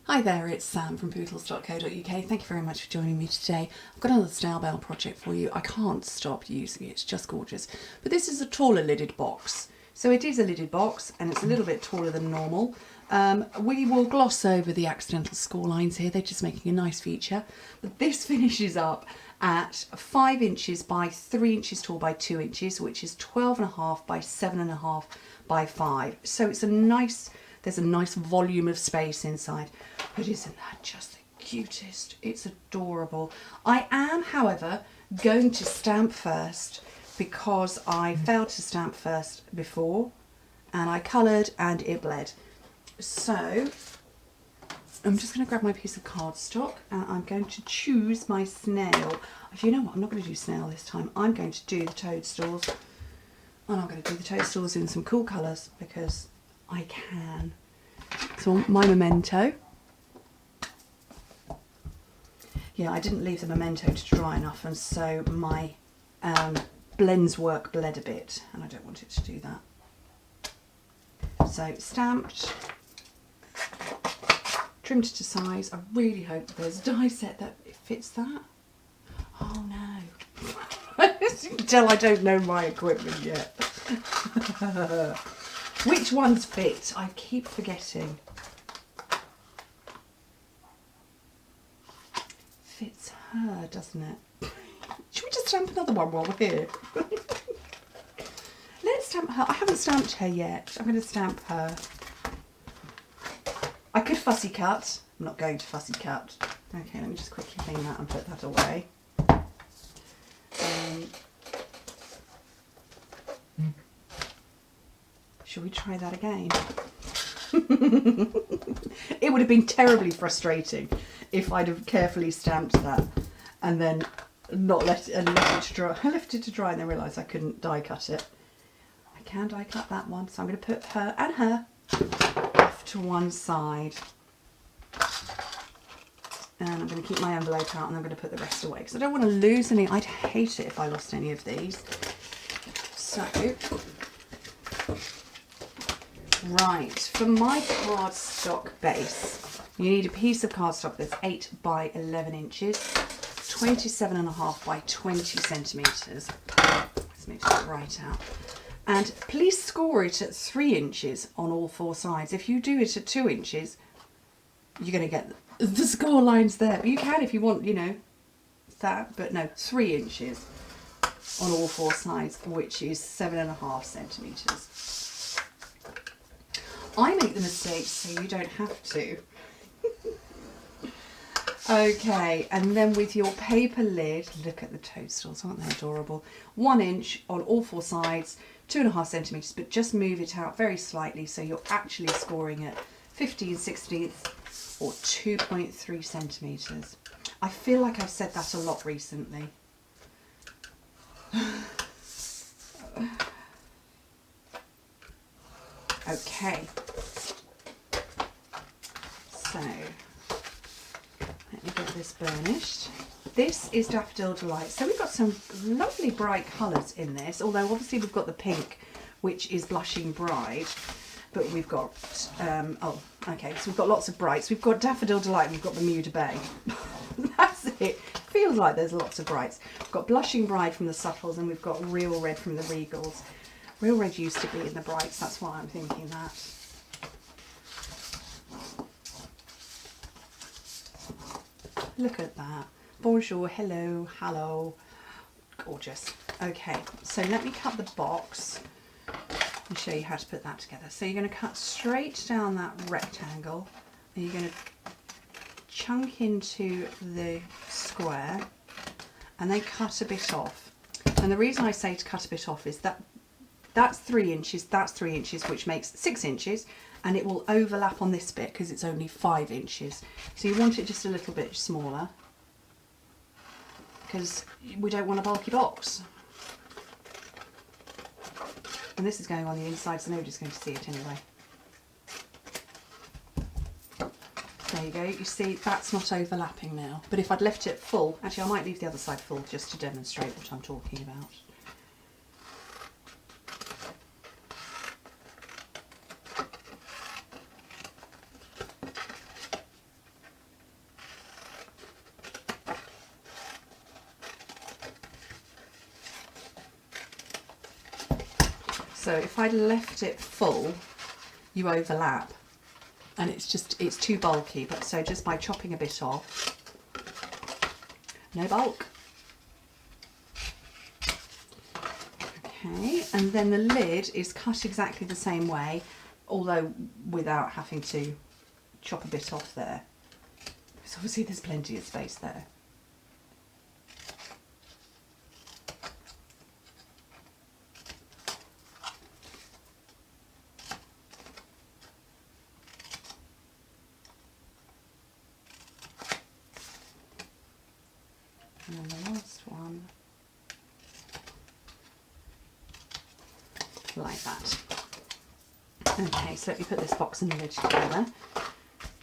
Hi there, it's Sam from Pootles.co.uk. Thank you very much for joining me today. I've got another snail mail project for you. I can't stop using it, it's just gorgeous. But this is a taller lidded box. So it is a lidded box and it's a little bit taller than normal. We will gloss over the accidental score lines here, they're just making a nice feature. But this finishes up at 5 inches by 3 inches tall by 2 inches, which is 12.5 by 7.5 by 5. So it's a nice, there's a nice volume of space inside. But isn't that just the cutest? It's adorable. I am, however, going to stamp first because I failed to stamp first before and I coloured and it bled. So I'm just going to grab my piece of cardstock and I'm going to choose my snail. You know what, I'm not going to do snail this time. I'm going to do the toadstools. And I'm going to do the toadstools in some cool colours because I can. So my memento. Yeah, I didn't leave the memento to dry enough and so my blends work bled a bit and I don't want it to do that. So stamped, trimmed to size. I really hope there's a die set that fits that. Oh no. You can tell I don't know my equipment yet. Which ones fit? I keep forgetting. Fits her, doesn't it? Should we just stamp another one while we're here? Let's stamp her. I haven't stamped her yet. I'm going to stamp her. I could fussy cut. I'm not going to fussy cut. Okay, let me just quickly clean that and put that away. Shall we try that again? It would have been terribly frustrating if I'd have carefully stamped that and then not left it to dry. I left it to dry and then realised I couldn't die cut it. I can die cut that one, so I'm going to put her and her off to one side. And I'm going to keep my envelope out and I'm going to put the rest away because I don't want to lose any. I'd hate it if I lost any of these. So, right, for my cardstock base, you need a piece of cardstock that's 8 by 11 inches, 27.5 by 20 centimetres. Let's move that right out. And please score it at 3 inches on all 4 sides. If you do it at 2 inches, you're going to get the score lines there. But you can if you want, you know, that, but no, 3 inches on all 4 sides, which is 7.5 centimetres. I make the mistakes so you don't have to. Okay, and then with your paper lid, look at the toadstools, aren't they adorable? 1 inch on all 4 sides, 2.5 centimetres, but just move it out very slightly so you're actually scoring at 15/16 or 2.3 centimetres. I feel like I've said that a lot recently. Okay, so let me get this burnished. This is Daffodil Delight. So we've got some lovely bright colours in this, although obviously we've got the pink, which is Blushing Bride, but we've got, oh, okay, so we've got lots of brights. We've got Daffodil Delight and we've got Bermuda Bay. That's it. Feels like there's lots of brights. We've got Blushing Bride from the Subtles and we've got Real Red from the Regals. Real Red used to be in the brights, that's why I'm thinking that. Look at that. Bonjour, hello, hello. Gorgeous. Okay, so let me cut the box and show you how to put that together. So you're going to cut straight down that rectangle and you're going to chunk into the square and then cut a bit off. And the reason I say to cut a bit off is that that's 3 inches, that's 3 inches, which makes 6 inches, and it will overlap on this bit because it's only 5 inches. So you want it just a little bit smaller because we don't want a bulky box. And this is going on the inside, so nobody's going to see it anyway. There you go, you see that's not overlapping now. But if I'd left it full, actually I might leave the other side full just to demonstrate what I'm talking about. So if I left it full, you overlap, and it's too bulky. But so just by chopping a bit off, no bulk. Okay, and then the lid is cut exactly the same way, although without having to chop a bit off there. So obviously there's plenty of space there. And then the last one, like that. Okay, so let me put this box and the lid together.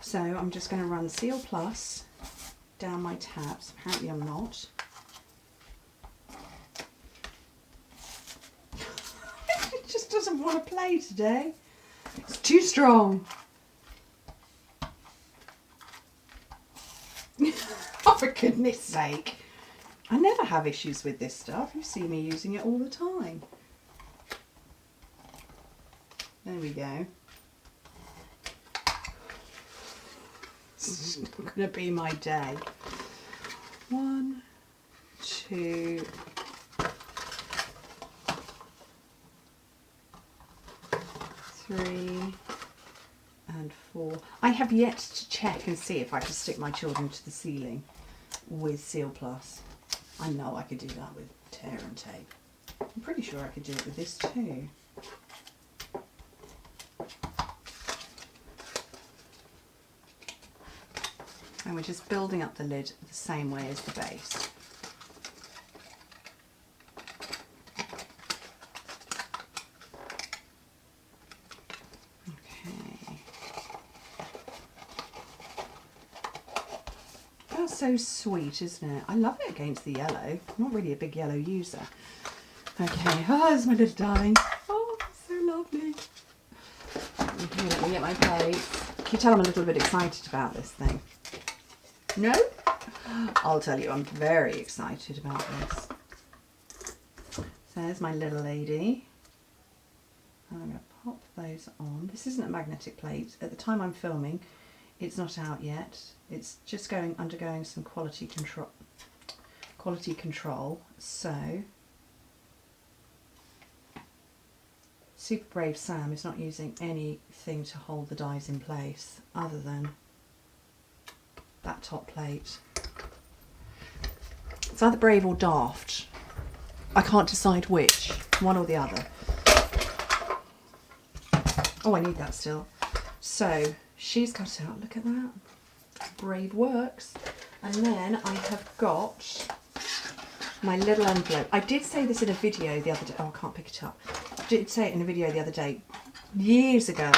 So I'm just going to run Seal Plus down my tabs. Apparently I'm not. It just doesn't want to play today. It's too strong. Oh, for goodness sake. I never have issues with this stuff. You see me using it all the time. There we go. This is going to be my day. 1, 2, 3, and 4. I have yet to check and see if I can stick my children to the ceiling with Seal Plus. I know I could do that with tear and tape. I'm pretty sure I could do it with this too. And we're just building up the lid the same way as the base. Okay. That's so sweet, isn't it? I love it against the yellow. I'm not really a big yellow user. Okay, oh, there's my little darling. Oh, so lovely. Okay, let me get my plate. Can you tell I'm a little bit excited about this thing? No? I'll tell you, I'm very excited about this. So there's my little lady. I'm going to pop those on. This isn't a magnetic plate. At the time I'm filming, it's not out yet. It's just undergoing some quality control. So, Super Brave Sam is not using anything to hold the dies in place other than that top plate. It's either brave or daft. I can't decide which, one or the other. Oh, I need that still. So she's cut out, look at that. Brave works. And then I have got my little envelope. I did say this in a video the other day. Oh, I can't pick it up. I did say it in a video the other day. Years ago,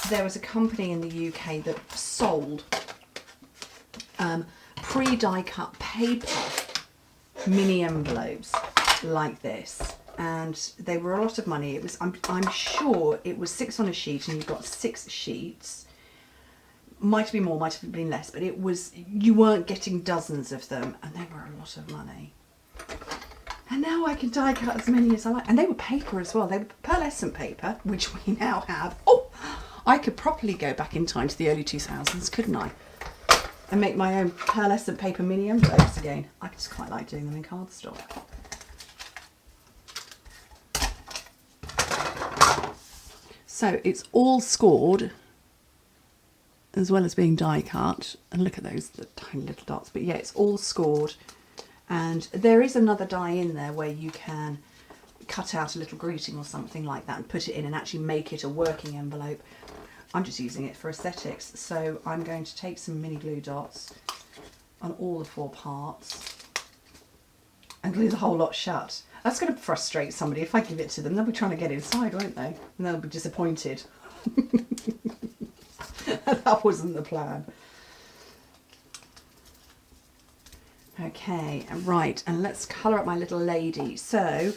there was a company in the UK that sold pre-die cut paper mini envelopes like this, and they were a lot of money. It was I'm sure it was 6 on a sheet, and you've got 6 sheets. Might have been more, might have been less, but it was, you weren't getting dozens of them, and they were a lot of money. And now I can die cut as many as I like, and they were paper as well. They were pearlescent paper, which we now have. Oh, I could properly go back in time to the early 2000s, couldn't I? And make my own pearlescent paper mini envelopes again. I just quite like doing them in cardstock. So it's all scored, as well as being die cut. And look at those, the tiny little dots. But yeah, it's all scored. And there is another die in there where you can cut out a little greeting or something like that and put it in and actually make it a working envelope. I'm just using it for aesthetics, so I'm going to take some mini glue dots on all the 4 parts and glue the whole lot shut. That's going to frustrate somebody. If I give it to them, they'll be trying to get inside, won't they? And they'll be disappointed. That wasn't the plan. Okay, right, and let's colour up my little lady. So,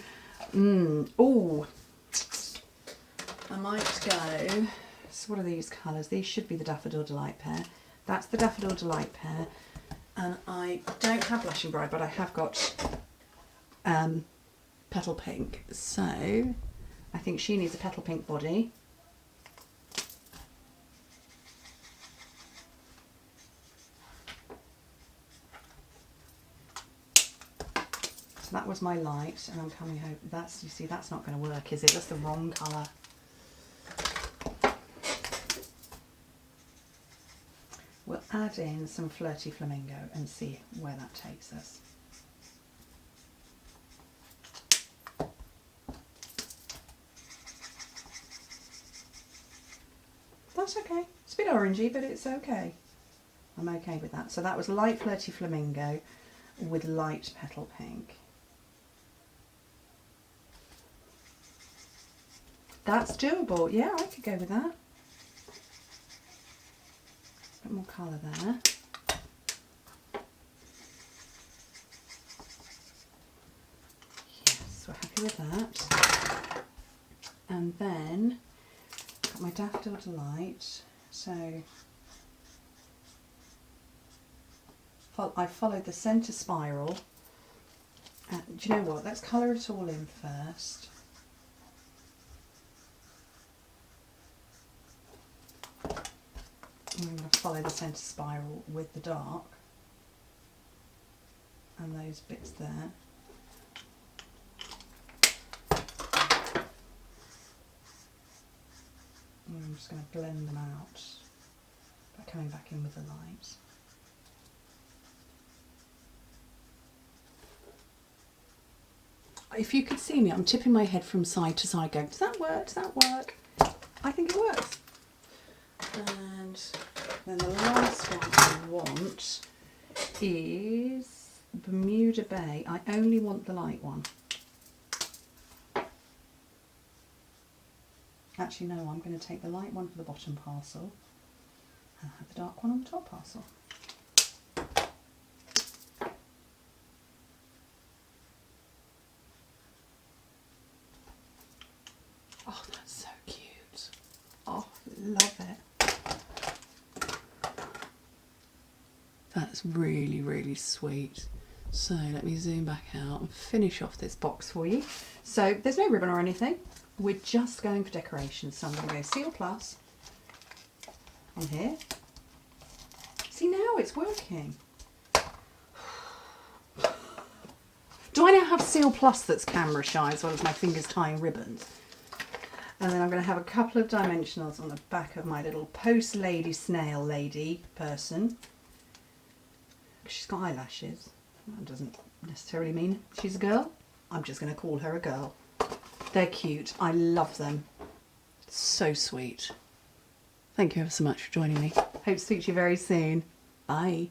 oh, I might go. So what are these colours? These should be the Daffodil Delight pair. That's the Daffodil Delight pair. And I don't have Blushing Bride, but I have got Petal Pink. So I think she needs a petal pink body. So that was my light, and I'm coming home. That's, you see, that's not going to work, is it? That's the wrong colour. We'll add in some Flirty Flamingo and see where that takes us. That's okay. It's a bit orangey, but it's okay. I'm okay with that. So that was light Flirty Flamingo with light Petal Pink. That's doable. Yeah, I could go with that. A bit more colour there. Yes, we're happy with that. And then got my Daffodil Delight. So I followed the centre spiral. Do you know what? Let's colour it all in first. I'm going to follow the centre spiral with the dark and those bits there. And I'm just going to blend them out by coming back in with the light. If you could see me, I'm tipping my head from side to side going, does that work? Does that work? I think it works. And then the last one I want is Bermuda Bay. I only want the light one. Actually, no, I'm going to take the light one for the bottom parcel and have the dark one on the top parcel. Oh, that's so cute. Oh, love it. That's really, really sweet. So let me zoom back out and finish off this box for you. So there's no ribbon or anything. We're just going for decoration. So I'm going to go Seal Plus on here. See, now it's working. Do I now have Seal Plus that's camera shy as well as my fingers tying ribbons? And then I'm going to have a couple of dimensionals on the back of my little post lady snail lady person. She's got eyelashes. That doesn't necessarily mean she's a girl. I'm just going to call her a girl. They're cute. I love them. So sweet. Thank you ever so much for joining me. Hope to speak to you very soon. Bye.